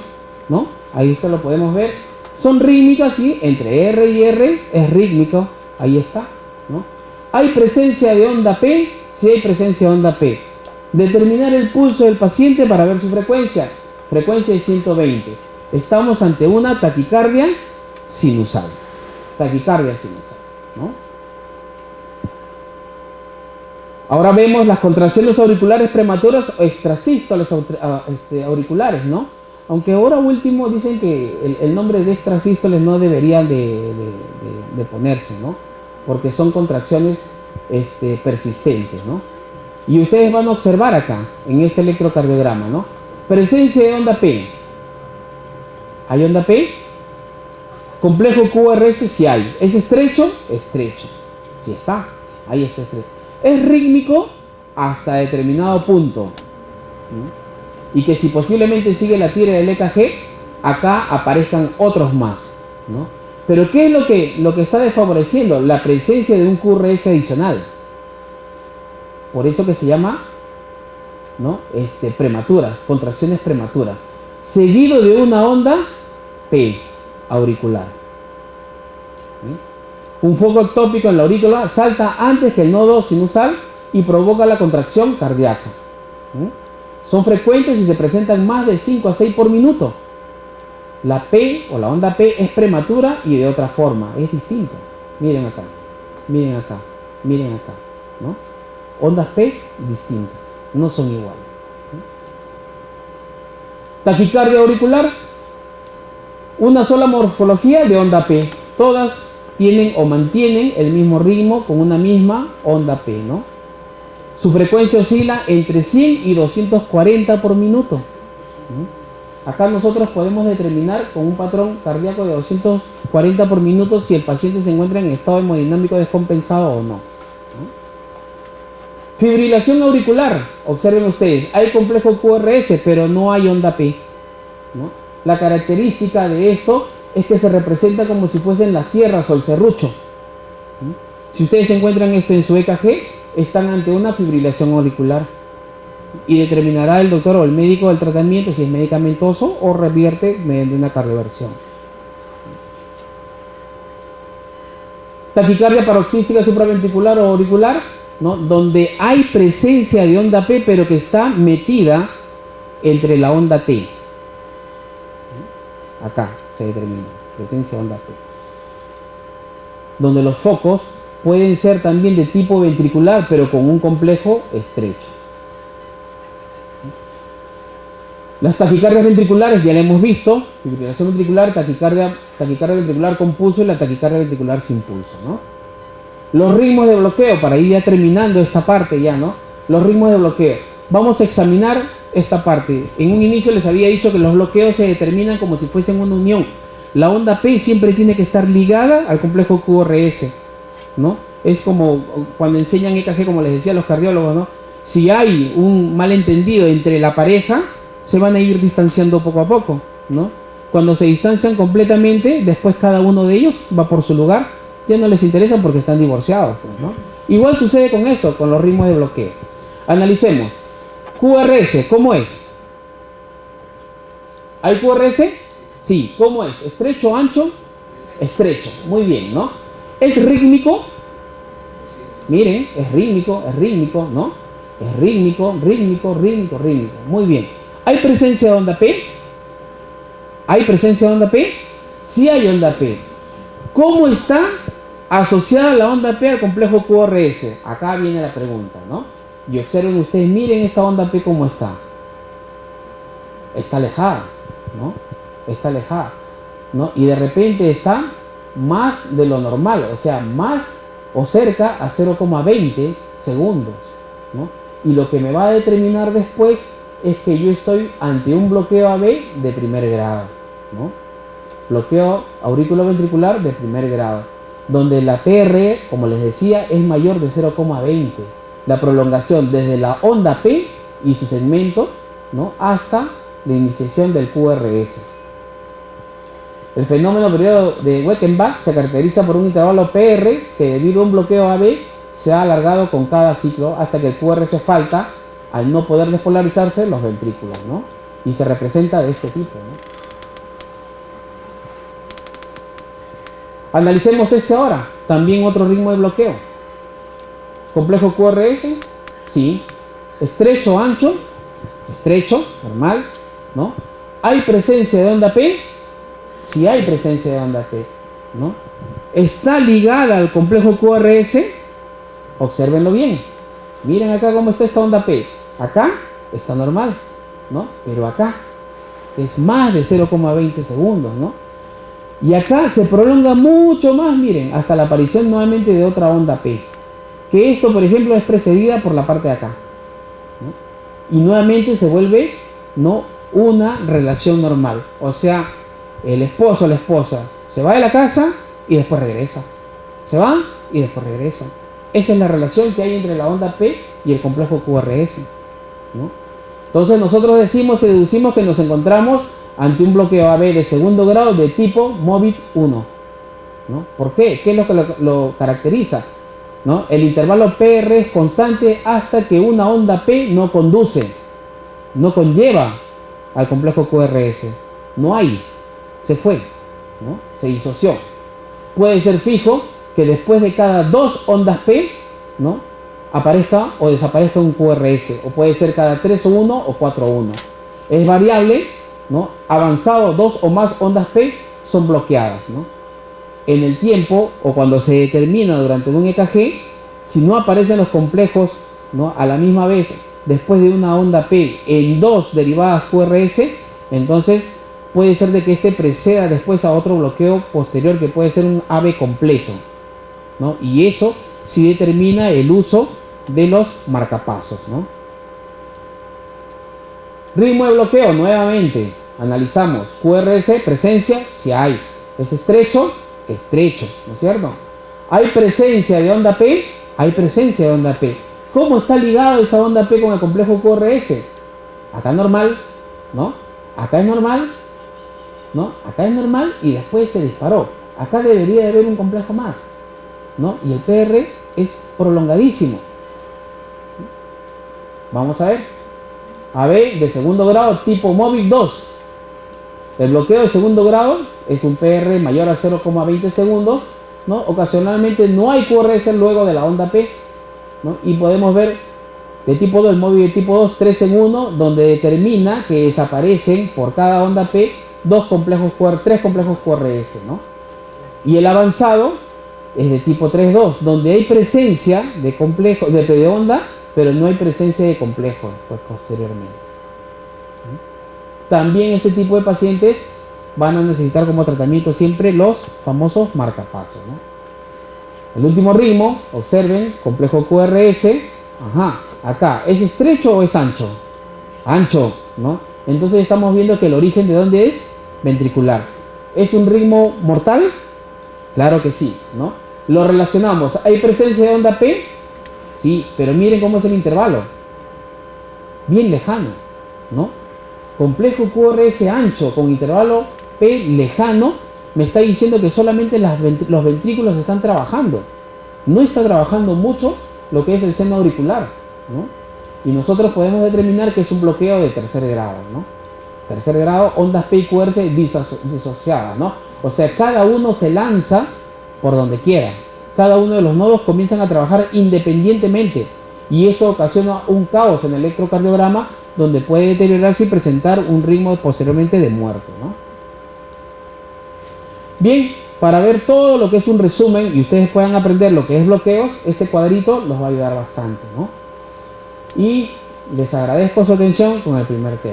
¿no? Ahí esto lo podemos ver. Son rítmicas, sí. Entre R y R es rítmico. Ahí está, ¿no? ¿Hay presencia de onda P? Sí hay presencia de onda P. Determinar el pulso del paciente para ver su frecuencia. Frecuencia de 120. Estamos ante una taquicardia sinusal. Taquicardia sinusal, ¿no? Ahora vemos las contracciones auriculares prematuras o extrasístoles auriculares, ¿no? Aunque ahora último dicen que el nombre de extrasístoles no debería de ponerse, ¿no? Porque son contracciones persistentes, ¿no? Y ustedes van a observar acá, en este electrocardiograma, ¿no? Presencia de onda P. ¿Hay onda P? Complejo QRS sí hay. ¿Es estrecho? Estrecho. Sí está. Ahí está estrecho. Es rítmico hasta determinado punto, ¿no? Y que si posiblemente sigue la tira del EKG, acá aparezcan otros más, ¿no? Pero ¿qué es lo que está desfavoreciendo? La presencia de un QRS adicional. Por eso que se llama, ¿no? Prematura, contracciones prematuras. Seguido de una onda P auricular. ¿Sí? Un foco ectópico en la aurícula salta antes que el nodo sinusal y provoca la contracción cardíaca. ¿Sí? Son frecuentes y se presentan más de 5 a 6 por minuto. La P o la onda P es prematura y de otra forma, es distinta. Miren acá, miren acá, miren acá, ¿no? Ondas P distintas, no son iguales. Taquicardia auricular, una sola morfología de onda P. Todas tienen o mantienen el mismo ritmo con una misma onda P, ¿no? Su frecuencia oscila entre 100 y 240 por minuto. Acá nosotros podemos determinar con un patrón cardíaco de 240 por minuto si el paciente se encuentra en estado hemodinámico descompensado o no. Fibrilación auricular, observen ustedes, hay complejo QRS, pero no hay onda P, ¿no? La característica de esto es que se representa como si fuesen las sierras o el serrucho, ¿no? Si ustedes encuentran esto en su EKG, están ante una fibrilación auricular y determinará el doctor o el médico el tratamiento si es medicamentoso o revierte mediante una cardioversión. Taquicardia paroxística supraventricular o auricular, ¿no? Donde hay presencia de onda P, pero que está metida entre la onda T. Acá se determina presencia de onda P. Donde los focos pueden ser también de tipo ventricular, pero con un complejo estrecho. Las taquicardias ventriculares ya la hemos visto, fibrilación ventricular, taquicardia ventricular con pulso y la taquicardia ventricular sin pulso, ¿no? Los ritmos de bloqueo, para ir ya terminando esta parte ya, ¿no? Los ritmos de bloqueo. Vamos a examinar esta parte. En un inicio les había dicho que los bloqueos se determinan como si fuesen una unión. La onda P siempre tiene que estar ligada al complejo QRS, ¿no? Es como cuando enseñan EKG, como les decía a los cardiólogos, ¿no? Si hay un malentendido entre la pareja, se van a ir distanciando poco a poco, ¿no? Cuando se distancian completamente, después cada uno de ellos va por su lugar. Ya no les interesa porque están divorciados, ¿no? Igual sucede con esto, con los ritmos de bloqueo. Analicemos. QRS, ¿cómo es? ¿Hay QRS? Sí, ¿cómo es? ¿Estrecho, ancho? Estrecho, muy bien, ¿no? ¿Es rítmico? Miren, es rítmico, ¿no? Es rítmico, muy bien. ¿Hay presencia de onda P? ¿Hay presencia de onda P? Sí hay onda P. ¿Cómo está asociada la onda P al complejo QRS? Acá viene la pregunta, ¿no? Y observen ustedes, miren esta onda P cómo está. Está alejada, ¿no? Está alejada, ¿no? Y de repente está más de lo normal, o sea, más o cerca a 0,20 segundos, ¿no? Y lo que me va a determinar después es que yo estoy ante un bloqueo AB de primer grado, ¿no? Bloqueo auriculoventricular de primer grado. donde la PR, como les decía, es mayor de 0,20. La prolongación desde la onda P y su segmento, ¿no?, hasta la iniciación del QRS. El fenómeno periodo de Wettenbach se caracteriza por un intervalo PR que, debido a un bloqueo AB, se ha alargado con cada ciclo hasta que el QRS falta al no poder despolarizarse los ventrículos, ¿no? Y se representa de este tipo, ¿no? Analicemos este ahora. También otro ritmo de bloqueo. Complejo QRS, sí. Estrecho, ancho, estrecho, normal, ¿no? ¿Hay presencia de onda P? Sí hay presencia de onda P, ¿no? ¿Está ligada al complejo QRS? Obsérvenlo bien. Miren acá cómo está esta onda P. Acá está normal, ¿no? Pero acá es más de 0,20 segundos, ¿no? Y acá se prolonga mucho más, miren, hasta la aparición nuevamente de otra onda P. Que esto, por ejemplo, es precedida por la parte de acá, ¿no? Y nuevamente se vuelve, ¿no?, una relación normal. O sea, el esposo o la esposa se va de la casa y después regresa. Se va y después regresa. Esa es la relación que hay entre la onda P y el complejo QRS, ¿no? Entonces nosotros decimos y deducimos que nos encontramos ante un bloqueo AB de segundo grado de tipo MOVIT 1, ¿no? ¿Por qué? ¿Qué es lo que lo caracteriza? ¿No? El intervalo PR es constante hasta que una onda P no conduce, no conlleva al complejo QRS. No hay, se fue, ¿no? Se disoció. Puede ser fijo que después de cada 2 ondas P, ¿no?, aparezca o desaparezca un QRS, o puede ser cada 3 o 1 o 4 o 1. Es variable, ¿no? Avanzado 2 o más ondas P son bloqueadas, ¿no? En el tiempo o cuando se determina durante un EKG, si no aparecen los complejos, ¿no?, a la misma vez después de una onda P en 2 derivadas QRS, entonces puede ser de que este preceda después a otro bloqueo posterior que puede ser un AB completo, ¿no? Y eso sí determina el uso de los marcapasos, ¿no? Ritmo de bloqueo, nuevamente analizamos. QRS, presencia, si hay. Es estrecho, estrecho, ¿no es cierto? ¿Hay presencia de onda P? Hay presencia de onda P. ¿Cómo está ligado esa onda P con el complejo QRS? Acá normal, ¿no? Acá es normal, ¿no? Acá es normal y después se disparó. Acá debería de haber un complejo más, ¿no? Y el PR es prolongadísimo. Vamos a ver. AB de segundo grado tipo MOVIT 2. El bloqueo de segundo grado es un PR mayor a 0,20 segundos, ¿no? Ocasionalmente no hay QRS luego de la onda P, ¿no? Y podemos ver de tipo 2, el MOVIT de tipo 2, 3 en 1, donde determina que desaparecen por cada onda P 3 complejos QRS, ¿no? Y el avanzado es de tipo 3-2, donde hay presencia de complejo, de onda, pero no hay presencia de complejo pues, posteriormente. También este tipo de pacientes van a necesitar como tratamiento siempre los famosos marcapasos, ¿no? El último ritmo, observen, complejo QRS, acá, ¿es estrecho o es ancho? Ancho, ¿no? Entonces estamos viendo que el origen de dónde es ventricular. ¿Es un ritmo mortal? Claro que sí, ¿no? Lo relacionamos. ¿Hay presencia de onda P? Sí, pero miren cómo es el intervalo. Bien lejano, ¿no? Complejo QRS ancho con intervalo P lejano me está diciendo que solamente los ventrículos están trabajando. No está trabajando mucho lo que es el seno auricular, ¿no? Y nosotros podemos determinar que es un bloqueo de tercer grado, ¿no? Tercer grado, ondas P y QRS disociadas, ¿no? O sea, cada uno se lanza por donde quiera. Cada uno de los nodos comienzan a trabajar independientemente y esto ocasiona un caos en el electrocardiograma donde puede deteriorarse y presentar un ritmo posteriormente de muerte, ¿no? Bien, para ver todo lo que es un resumen y ustedes puedan aprender lo que es bloqueos, este cuadrito los va a ayudar bastante, ¿no? Y les agradezco su atención con el primer tema.